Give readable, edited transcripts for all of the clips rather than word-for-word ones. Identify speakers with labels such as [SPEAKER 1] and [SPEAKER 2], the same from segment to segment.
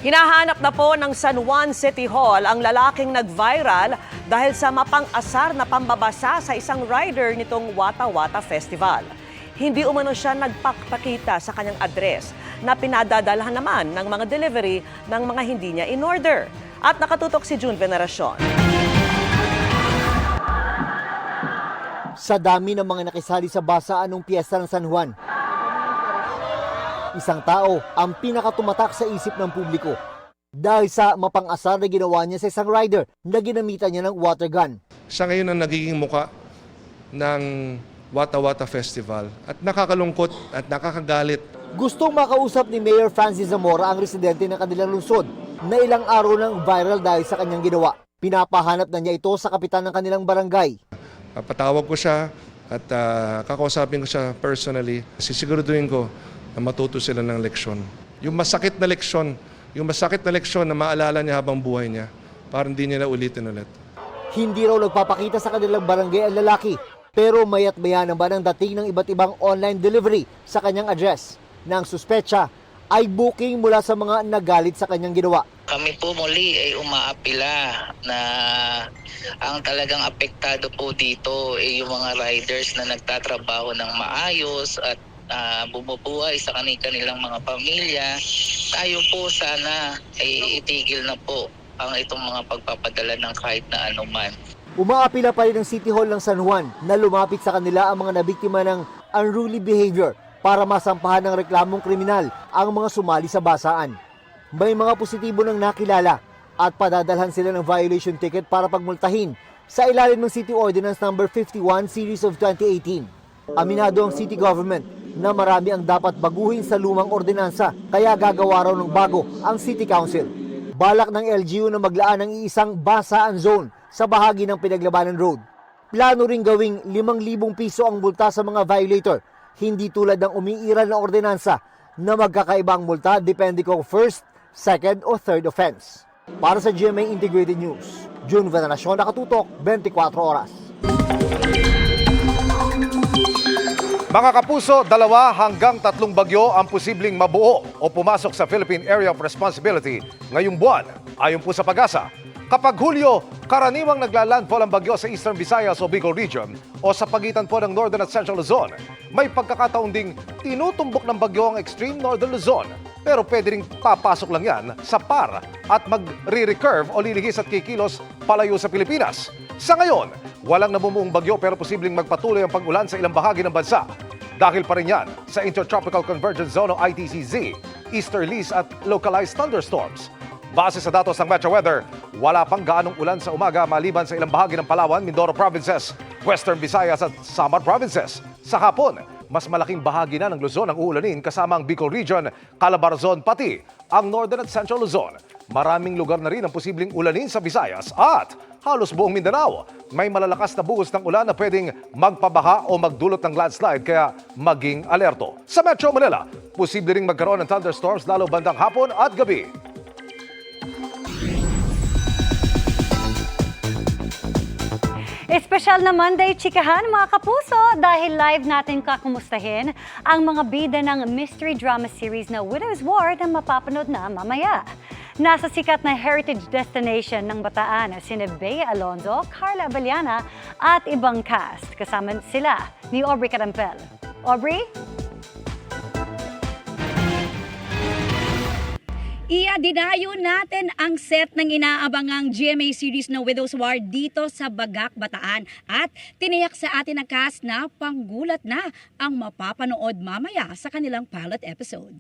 [SPEAKER 1] Hinahanap na po ng San Juan City Hall ang lalaking nag-viral dahil sa mapang-asar na pambabasa sa isang rider nitong Wata Wata Festival. Hindi umano siya nagpakita sa kanyang address na pinadadalhan naman ng mga delivery ng mga hindi niya in-order. At nakatutok si June Veneracion.
[SPEAKER 2] Sa dami ng mga nakisali sa basaan ng piyesta ng San Juan, isang tao ang pinakatumatak sa isip ng publiko dahil sa mapang-asar na ginawa niya sa isang rider na ginamitan niya ng water gun.
[SPEAKER 3] Siya ngayon ang nagiging muka ng Wata Wata Festival at nakakalungkot at nakakagalit.
[SPEAKER 2] Gustong makausap ni Mayor Francis Zamora ang residente ng kanilang lungsod na ilang araw nang viral dahil sa kanyang ginawa. Pinapahanap na niya ito sa kapitan ng kanilang barangay.
[SPEAKER 3] Patawag ko siya at kakausapin ko siya personally. Sisiguraduhin ko na matuto sila ng leksyon. Yung masakit na leksyon na maalala niya habang buhay niya para hindi niya na ulitin ulit.
[SPEAKER 2] Hindi raw nagpapakita sa kanilang barangay ang lalaki, pero mayat maya naman ang dating ng iba't ibang online delivery sa kanyang address na ang suspetsa ay booking mula sa mga nagalit sa kanyang ginawa.
[SPEAKER 4] Kami po muli ay umaapila na ang talagang apektado po dito ay yung mga riders na nagtatrabaho ng maayos at bumubuhay sa kanilang mga pamilya. Tayo po sana ay itigil na po ang itong mga pagpapadala ng kahit na anuman.
[SPEAKER 2] Umaapila pa rin ng City Hall ng San Juan na lumapit sa kanila ang mga nabiktima ng unruly behavior para masampahan ng reklamong kriminal ang mga sumali sa basaan. May mga positibo nang nakilala at padadalhan sila ng violation ticket para pagmultahin sa ilalim ng City Ordinance No. 51 Series of 2018. Aminado ang city government na marami ang dapat baguhin sa lumang ordinansa kaya gagawa raw ng bago ang City Council. Balak ng LGU na maglaan ng iisang basaan zone sa bahagi ng Pinaglabanan Road. Plano ring gawing 5,000 piso ang multa sa mga violator, hindi tulad ng umiiral na ordinansa na magkakaibang multa depende kung first, second o third offense. Para sa GMA Integrated News, June Veneracion, nakatutok 24 oras.
[SPEAKER 5] Mga kapuso, 2 hanggang 3 bagyo ang posibleng mabuo o pumasok sa Philippine Area of Responsibility ngayong buwan. Ayon po sa Pag-asa, kapag Hulyo, karaniwang naglalandfall ang bagyo sa Eastern Visayas o Bicol Region o sa pagitan po ng Northern at Central Luzon. May pagkakataon ding tinutumbok ng bagyo ang Extreme Northern Luzon. Pero pwede ring papasok lang yan sa PAR at magre-recurve o lilihis at kikilos palayo sa Pilipinas. Sa ngayon, walang namumuong bagyo pero posibleng magpatuloy ang pag-ulan sa ilang bahagi ng bansa. Dahil pa rin yan sa Intertropical Convergence Zone o ITCZ, easterlies at localized thunderstorms. Base sa datos ng Metro Weather, wala pang gaanong ulan sa umaga maliban sa ilang bahagi ng Palawan, Mindoro Provinces, Western Visayas at Samar Provinces. Sa hapon, mas malaking bahagi na ng Luzon ang uulanin kasama ang Bicol Region, Calabarzon pati ang Northern at Central Luzon. Maraming lugar na rin ang posibleng ulanin sa Visayas at halos buong Mindanao. May malalakas na buhos ng ulan na pwedeng magpabaha o magdulot ng landslide kaya maging alerto. Sa Metro Manila, posible ring magkaroon ng thunderstorms lalo bandang hapon at gabi.
[SPEAKER 6] Espesyal na Monday, chikahan mga kapuso, dahil live natin kakumustahin ang mga bida ng mystery drama series na Widow's War na mapapanood na mamaya. Nasa sikat na heritage destination ng Bataan sina Bea Alonzo, Carla Abellana at ibang cast. Kasama sila ni Aubrey Carampel. Aubrey?
[SPEAKER 7] Dinayo natin ang set ng inaabangang GMA series na Widow's War dito sa Bagak, Bataan. At tiniyak sa atin ang cast na panggulat na ang mapapanood mamaya sa kanilang pilot episode.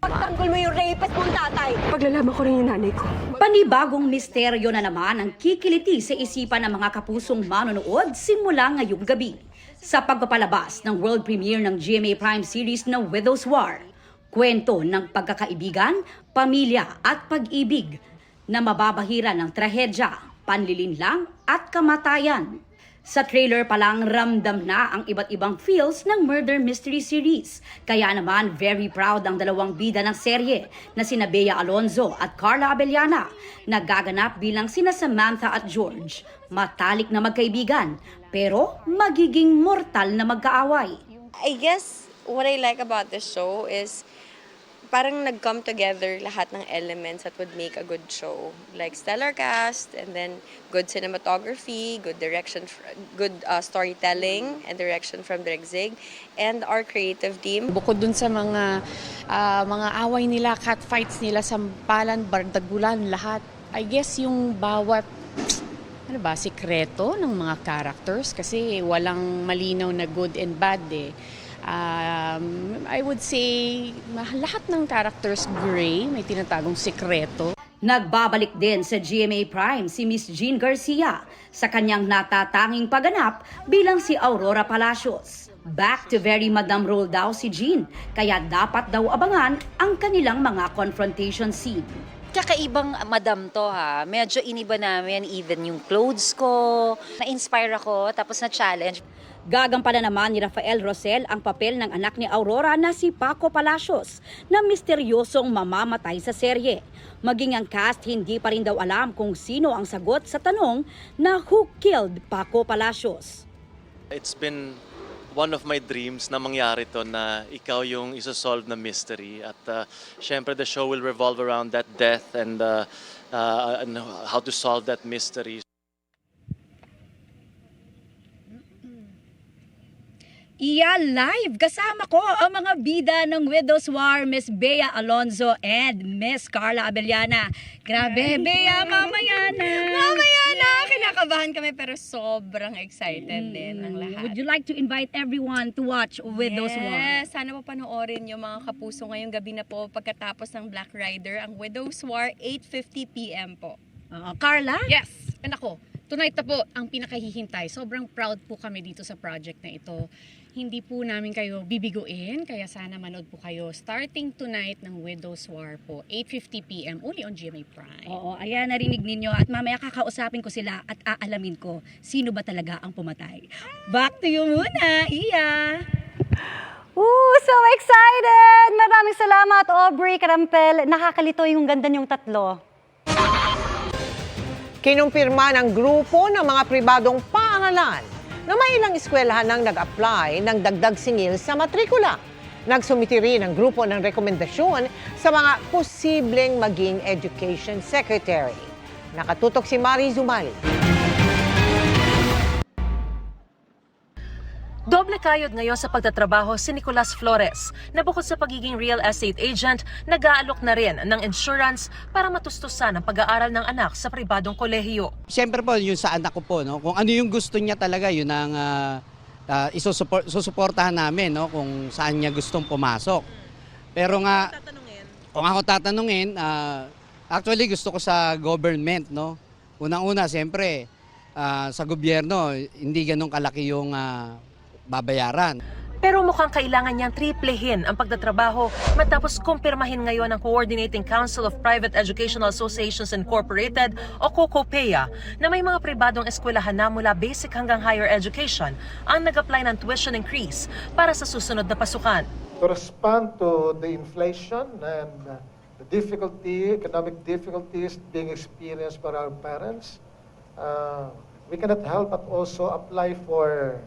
[SPEAKER 8] Pagtanggol mo yung rapist mong tatay.
[SPEAKER 9] Paglalaman ko rin yung nanay ko.
[SPEAKER 7] Panibagong misteryo na naman ang kikiliti sa isipan ng mga kapusong manonood simula ngayong gabi. Sa pagpapalabas ng world premiere ng GMA Prime series na Widow's War, kwento ng pagkakaibigan, pamilya at pag-ibig na mababahira ng trahedya, panlilinlang at kamatayan. Sa trailer pa lang ramdam na ang iba't ibang feels ng murder mystery series. Kaya naman very proud ang dalawang bida ng serye na sina Bea Alonzo at Carla Abellana na gaganap bilang sina Samantha at George. Matalik na magkaibigan pero magiging mortal na magkaaway.
[SPEAKER 8] I guess what I like about this show is
[SPEAKER 9] parang nag-come together lahat ng elements that would make a good show. Like stellar cast, and then good cinematography, good direction, good storytelling and direction from Direk Zig, and our creative team.
[SPEAKER 10] Bukod dun sa mga away nila, catfights nila, sampalan, bardagulan, lahat. I guess yung bawat sikreto ng mga characters kasi walang malinaw na good and bad eh. I would say lahat ng characters gray, may tinatagong sikreto.
[SPEAKER 7] Nagbabalik din sa GMA Prime si Miss Jean Garcia sa kanyang natatanging pagganap bilang si Aurora Palacios. Back to very madam role daw si Jean, kaya dapat daw abangan ang kanilang mga confrontation scene.
[SPEAKER 11] Kakaibang madam to ha. Medyo iniba namin even yung clothes ko. Na-inspire ako tapos na-challenge.
[SPEAKER 7] Gagampanan naman ni Rafael Rosel ang papel ng anak ni Aurora na si Paco Palacios na misteryosong mamamatay sa serye. Maging ang cast hindi pa rin daw alam kung sino ang sagot sa tanong na who killed Paco Palacios.
[SPEAKER 12] It's been one of my dreams na mangyari to na ikaw yung isosolve na mystery at syempre the show will revolve around that death and how to solve that mystery.
[SPEAKER 7] Iya live! Kasama ko ang mga bida ng Widow's War, Miss Bea Alonzo and Miss Carla Abellana. Grabe, Bea, mamaya na! Mamaya na! Kinakabahan kami pero sobrang excited din ang lahat. Would you like to invite everyone to watch Widow's War?
[SPEAKER 9] Yes, sana po panoorin yung mga kapuso ngayong gabi na po pagkatapos ng Black Rider, ang Widow's War, 8:50 p.m. po.
[SPEAKER 7] Carla?
[SPEAKER 10] Yes, and ako, tonight na po ang pinakahihintay. Sobrang proud po kami dito sa project na ito. Hindi po namin kayo bibiguin, kaya sana manood po kayo starting tonight ng Widow's War po, 8:50 p.m. only on GMA Prime.
[SPEAKER 7] Oo, ayan, narinig ninyo at mamaya kakausapin ko sila at aalamin ko sino ba talaga ang pumatay. Back to you muna, Iya!
[SPEAKER 6] So excited! Maraming salamat, Aubrey, Karampel. Nakakalito yung ganda niyong tatlo.
[SPEAKER 1] Kinumpirma ng grupo ng mga pribadong paaralan na may ilang eskwelahan nang nag-apply ng dagdag singil sa matrikula. Nagsumiti rin ang grupo ng rekomendasyon sa mga posibleng maging education secretary. Nakatutok si Mari Zumali.
[SPEAKER 13] Doble kayod ngayon sa pagtatrabaho si Nicolas Flores na bukod sa pagiging real estate agent, nag-aalok na rin ng insurance para matustusan ang pag-aaral ng anak sa pribadong kolehiyo.
[SPEAKER 14] Siyempre po, yung sa anak ko po, no? Kung ano yung gusto niya talaga, yun ang susuportahan namin, no? Kung saan niya gustong pumasok. Pero nga, kung ako tatanungin, actually gusto ko sa government, no? Unang-una, siyempre, sa gobyerno, hindi ganun kalaki yung babayaran.
[SPEAKER 13] Pero mukhang kailangan niyang triplehin ang pagtatrabaho matapos kumpirmahin ngayon ng Coordinating Council of Private Educational Associations Incorporated o COCOPEA na may mga pribadong eskwelahan na mula basic hanggang higher education ang nag-apply ng tuition increase para sa susunod na pasukan.
[SPEAKER 15] To respond to the inflation and the economic difficulties being experienced by our parents, we cannot help but also apply for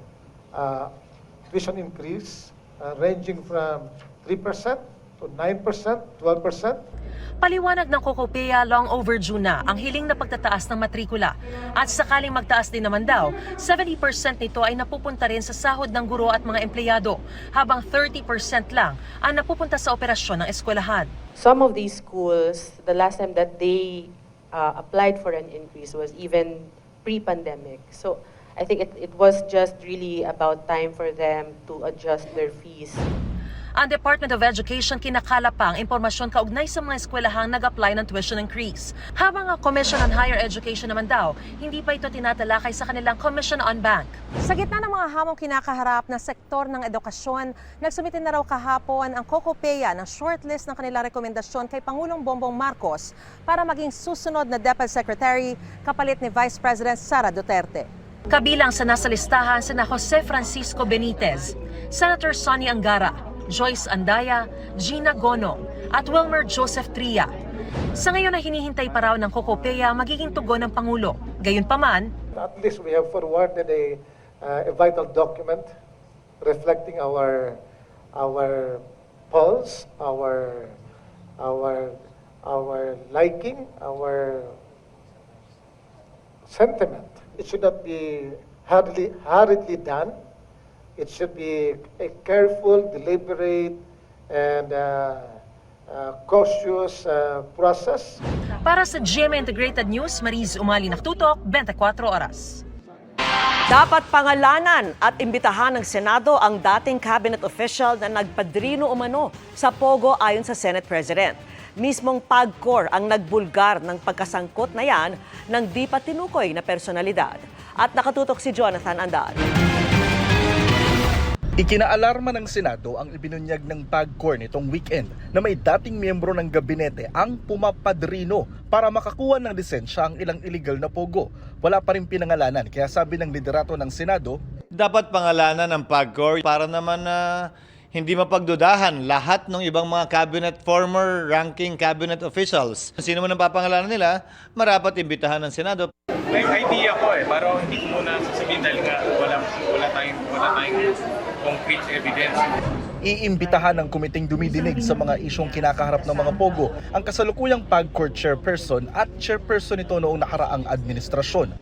[SPEAKER 15] tuition increase ranging from 3% to 9%, 12%.
[SPEAKER 13] Paliwanag ng COCOPEA, long overdue na ang hiling na pagtataas ng matrikula. At sakaling magtaas din naman daw, 70% nito ay napupunta rin sa sahod ng guro at mga empleyado, habang 30% lang ang napupunta sa operasyon ng eskwelahan.
[SPEAKER 16] Some of these schools, the last time that they applied for an increase was even pre-pandemic. So I think it was just really about time for them to adjust their fees.
[SPEAKER 13] Ang Department of Education kinakala pa ang impormasyon kaugnay sa mga eskwelahang nag-apply ng tuition increase. Habang ang Commission on Higher Education naman daw, hindi pa ito tinatalakay sa kanilang Commission on Bank.
[SPEAKER 1] Sa gitna ng mga hamong kinakaharap na sektor ng edukasyon, nagsumite na raw kahapon ang COCOPEA ng shortlist ng kanilang rekomendasyon kay Pangulong Bongbong Marcos para maging susunod na DepEd Secretary kapalit ni Vice President Sara Duterte.
[SPEAKER 13] Kabilang sa nasa listahan sina Jose Francisco Benitez, Senator Sonny Angara, Joyce Andaya, Gina Gonong at Wilmer Joseph Tria. Sa ngayon ay hinihintay pa raw ng COCOPEA magiging tugon ng Pangulo. Gayunpaman,
[SPEAKER 15] At least we have forwarded a vital document reflecting our pulse, our our liking, our sentiment. It should not be hurriedly done. It should be a careful, deliberate, and cautious process.
[SPEAKER 13] Para sa GMA Integrated News, Mariz Umali Naktutok, 24 Oras.
[SPEAKER 1] Dapat pangalanan at imbitahan ng Senado ang dating cabinet official na nagpadrino umano sa Pogo ayon sa Senate President. Mismong PAGCOR ang nagbulgar ng pagkasangkot na yan ng di pa tinukoy na personalidad. At nakatutok si Jonathan Andal.
[SPEAKER 17] Ikinaalarma ng Senado ang ibinunyag ng PAGCOR nitong weekend na may dating miyembro ng gabinete ang pumapadrino para makakuha ng lisensya ang ilang illegal na pogo. Wala pa rin pinangalanan kaya sabi ng liderato ng Senado,
[SPEAKER 18] dapat pangalanan ng PAGCOR para naman hindi mapagdudahan lahat ng ibang mga former ranking cabinet officials. Sino man ang papangalanan nila, marapat imbitahan ng Senado.
[SPEAKER 19] May idea ko pero hindi ko muna sasabihin dahil nga wala tayong concrete evidence.
[SPEAKER 17] Iimbitahan ng komiteng dumidinig sa mga isyong kinakaharap ng mga pogo ang kasalukuyang PAGCOR chairperson at chairperson nito noong nakaraang administrasyon.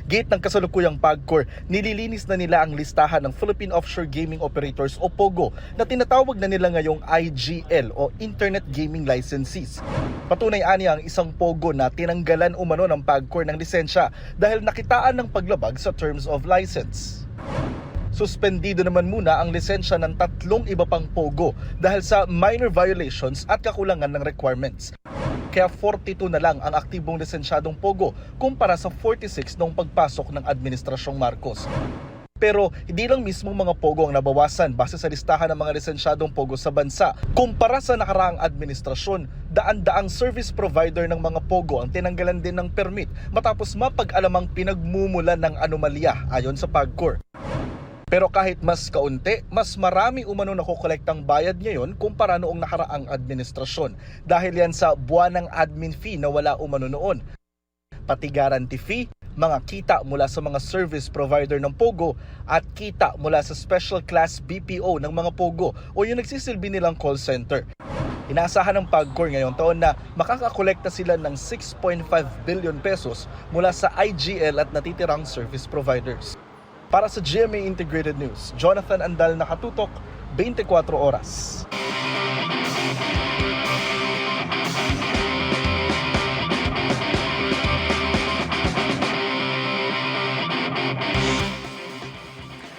[SPEAKER 17] Gate ng kasalukuyang PAGCOR, nililinis na nila ang listahan ng Philippine Offshore Gaming Operators o POGO na tinatawag na nila ngayong IGL o Internet Gaming Licensees. Patunay aniya ang isang POGO na tinanggalan umano ng PAGCOR ng lisensya dahil nakitaan ng paglabag sa terms of license. Suspendido naman muna ang lisensya ng 3 iba pang POGO dahil sa minor violations at kakulangan ng requirements. Kaya 42 na lang ang aktibong lisensyadong POGO kumpara sa 46 noong pagpasok ng Administrasyong Marcos. Pero hindi lang mismong mga POGO ang nabawasan base sa listahan ng mga lisensyadong POGO sa bansa. Kumpara sa nakaraang administrasyon, daan-daang service provider ng mga POGO ang tinanggalan din ng permit matapos mapag-alamang pinagmumulan ng anomalya ayon sa PAGCOR. Pero kahit mas kaunti, mas marami umano nakokolektang bayad ngayon kumpara noong nakaraang administrasyon dahil yan sa buwanang admin fee na wala umano noon. Pati guarantee fee, mga kita mula sa mga service provider ng POGO at kita mula sa special class BPO ng mga POGO o yung nagsisilbi nilang call center. Inaasahan ng PAGCOR ngayong taon na makakakolekta sila ng 6.5 billion pesos mula sa IGL at natitirang service providers. Para sa GMA Integrated News, Jonathan Andal, nakatutok, 24 oras.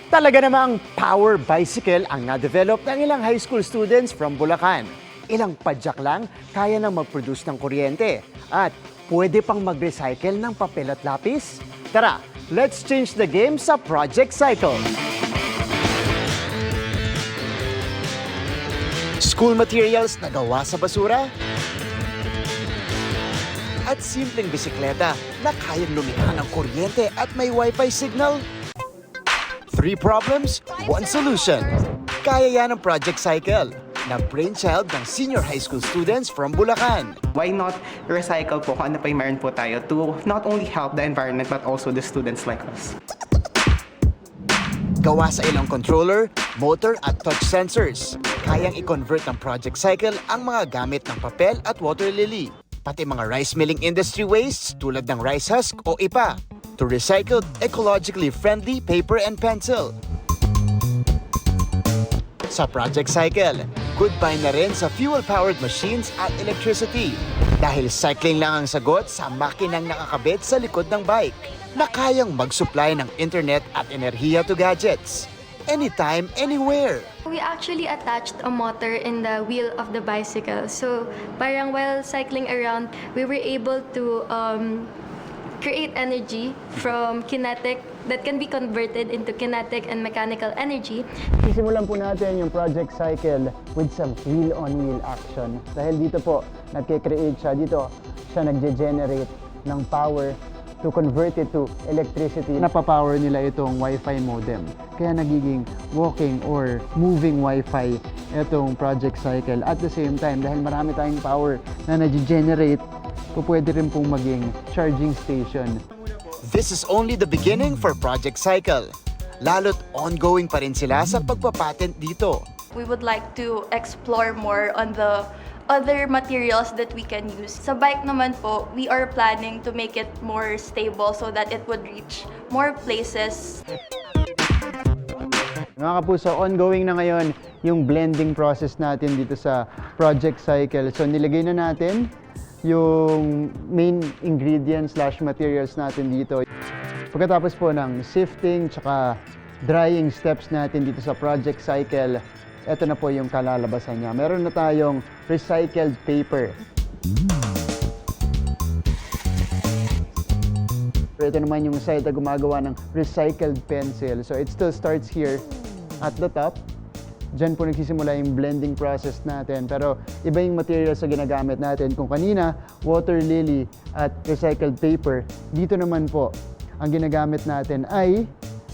[SPEAKER 20] Talaga namang power bicycle ang na-develop ng ilang high school students from Bulacan. Ilang padyak lang kaya nang mag-produce ng kuryente at pwede pang mag-recycle ng papel at lapis. Tara, let's change the game sa Project Cycle. School materials na gawa sa basura at simpleng bisikleta na kayang lumikha ng kuryente at may wifi signal. 3 problems, 1 solution. Kaya yan ang Project Cycle na brainchild ng senior high school students from Bulacan.
[SPEAKER 21] Why not recycle po kung ano pa yung meron po tayo to not only help the environment but also the students like us.
[SPEAKER 20] Gawa sa ilang controller, motor at touch sensors. Kayang i-convert ng Project Cycle ang mga gamit ng papel at water lily. Pati mga rice milling industry wastes tulad ng rice husk o ipa to recycled, ecologically friendly paper and pencil. Sa Project Cycle, goodbye na rin sa fuel-powered machines at electricity dahil cycling lang ang sagot sa makinang nakakabit sa likod ng bike na kayang mag-supply ng internet at enerhiya to gadgets. Anytime, anywhere.
[SPEAKER 22] We actually attached a motor in the wheel of the bicycle. So parang while cycling around, we were able to create energy from kinetic that can be converted into kinetic and mechanical energy.
[SPEAKER 20] Sisimulan po natin yung Project Cycle with some wheel-on-wheel action. Dahil dito po, nagke-create siya. Dito siya nagge-generate ng power to convert it to electricity. Napapower nila itong Wi-Fi modem. Kaya nagiging walking or moving Wi-Fi itong Project Cycle. At the same time, dahil marami tayong power na nag-generate, pwede rin pong maging charging station. This is only the beginning for Project Cycle. Lalo't ongoing pa rin sila sa pagpapatent dito.
[SPEAKER 22] We would like to explore more on the
[SPEAKER 3] other materials that we can use. Sa bike naman po, we are planning to make it more stable so that it would reach more places.
[SPEAKER 20] Mga kapuso, ongoing na ngayon yung blending process natin dito sa Project Cycle. So nilagay na natin yung main ingredients / materials natin dito. Pagkatapos po ng sifting tsaka drying steps natin dito sa Project Cycle, ito na po yung kalalabasan niya. Meron na tayong recycled paper. Ito naman yung side na gumagawa ng recycled pencil. So it still starts here at the top. Diyan po nagsisimula yung blending process natin. Pero iba yung materials na ginagamit natin. Kung kanina, water lily at recycled paper, dito naman po, ang ginagamit natin ay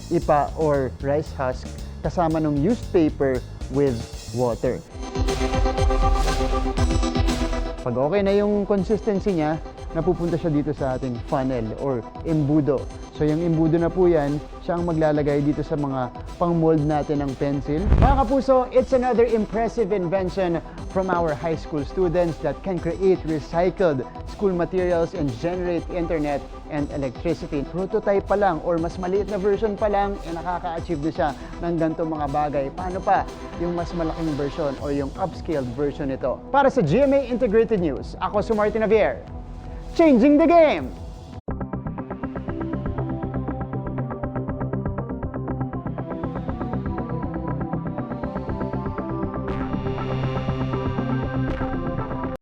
[SPEAKER 20] ipa or rice husk kasama ng used paper with water. Pag okay na yung consistency niya, napupunta siya dito sa ating funnel or embudo. So yung embudo na po yan, siya ang maglalagay dito sa mga pang-mold natin ng pencil. Mga kapuso, it's another impressive invention from our high school students that can create recycled school materials and generate internet and electricity. Prototype pa lang or mas maliit na version pa lang, nakaka-achieve na siya ng ganitong mga bagay. Paano pa yung mas malaking version or yung upscaled version nito? Para sa GMA Integrated News, ako si Martin Javier. Changing the game!